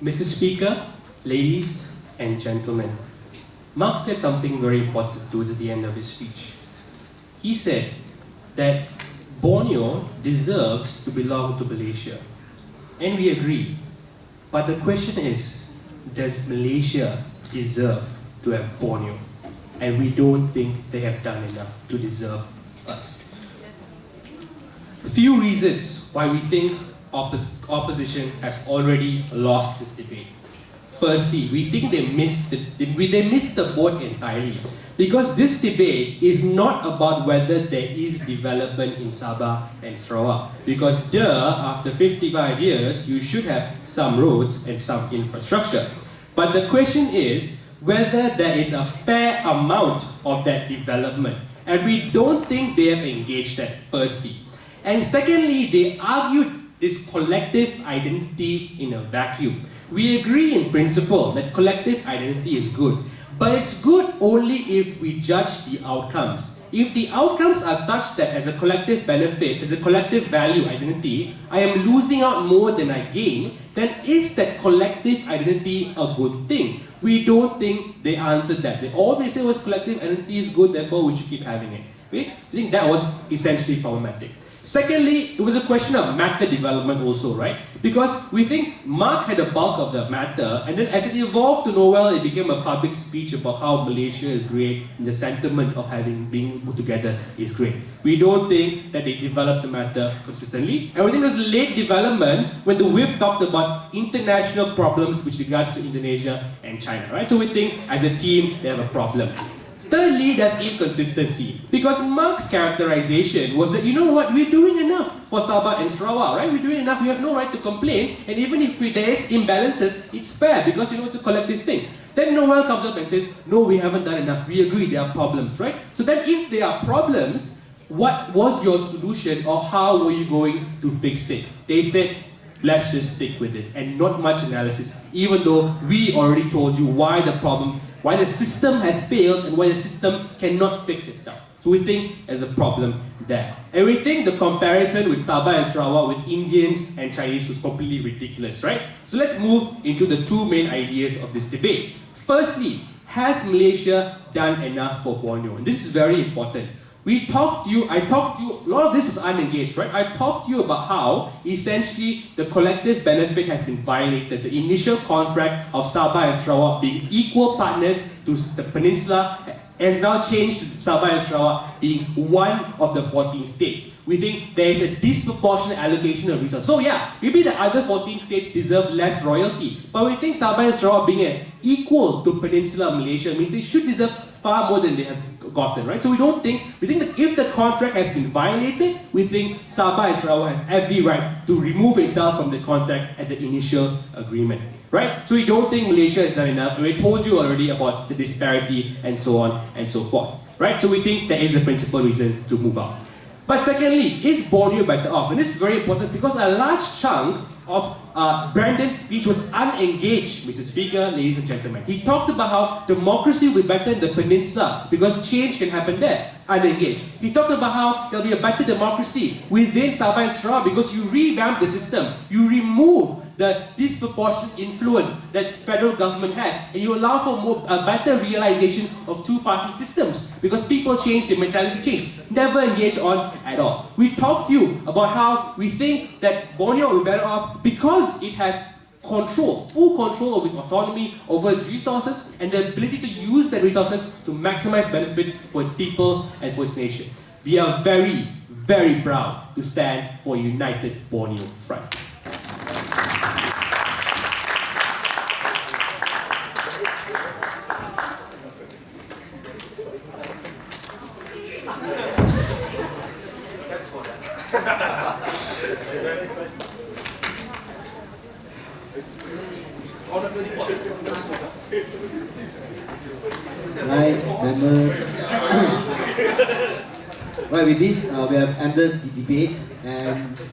Mr. Speaker, ladies and gentlemen, Mark said something very important towards the end of his speech. He said that Borneo deserves to belong to Malaysia. And we agree. But the question is, does Malaysia deserve to have Borneo? And we don't think they have done enough to deserve us. A few reasons why we think opposition has already lost this debate. Firstly, we think they missed the boat entirely, because this debate is not about whether there is development in Sabah and Sarawak. Because after 55 years, you should have some roads and some infrastructure. But the question is whether there is a fair amount of that development. And we don't think they have engaged that, firstly. And secondly, they argued this collective identity in a vacuum. We agree in principle that collective identity is good, but it's good only if we judge the outcomes. If the outcomes are such that as a collective benefit, as a collective value identity, I am losing out more than I gain, then is that collective identity a good thing? We don't think they answered that. All they said was collective identity is good, therefore we should keep having it. I think that was essentially problematic. Secondly, it was a question of matter development also, right? Because we think Mark had the bulk of the matter, and then as it evolved to Noel, it became a public speech about how Malaysia is great, and the sentiment of being put together is great. We don't think that they developed the matter consistently, and we think it was late development when the whip talked about international problems with regards to Indonesia and China, right? So we think as a team, they have a problem. Thirdly, there's inconsistency. Because Mark's characterization was that, you know what, we're doing enough for Sabah and Sarawak, right? We're doing enough, we have no right to complain, and even if there is imbalances, it's fair because, you know, it's a collective thing. Then Noel comes up and says, no, we haven't done enough, we agree there are problems, right? So then if there are problems, what was your solution or how were you going to fix it? They said, let's just stick with it, and not much analysis, even though we already told you why the system has failed and why the system cannot fix itself. So we think there's a problem there. And we think the comparison with Sabah and Sarawak with Indians and Chinese was completely ridiculous, right? So let's move into the two main ideas of this debate. Firstly, has Malaysia done enough for Borneo? And this is very important. I talked to you, a lot of this was unengaged, right? I talked to you about how, essentially, the collective benefit has been violated. The initial contract of Sabah and Sarawak being equal partners to the peninsula has now changed to Sabah and Sarawak being one of the 14 states. We think there is a disproportionate allocation of resources. So yeah, maybe the other 14 states deserve less royalty, but we think Sabah and Sarawak being equal to Peninsula Malaysia means they should deserve far more than they have gotten, right? So we think that if the contract has been violated, we think Sabah and Sarawak has every right to remove itself from the contract at the initial agreement, right? So we don't think Malaysia has done enough, and we told you already about the disparity and so on and so forth, right? So we think there is a principal reason to move out. But secondly, is Borneo better off? And this is very important because a large chunk of Brandon's speech was unengaged, Mr. Speaker, ladies and gentlemen. He talked about how democracy will be better in the peninsula because change can happen there, unengaged. He talked about how there'll be a better democracy within Sabah and Sarawak because you revamp the system, you remove the disproportionate influence that federal government has, and you allow for a better realization of two-party systems because people change, their mentality change. Never engage on at all. We talked to you about how we think that Borneo will be better off because it has control, full control of its autonomy over its resources and the ability to use the resources to maximize benefits for its people and for its nation. We are very, very proud to stand for a united Borneo front. Right, members. Right, with this, we have ended the debate, and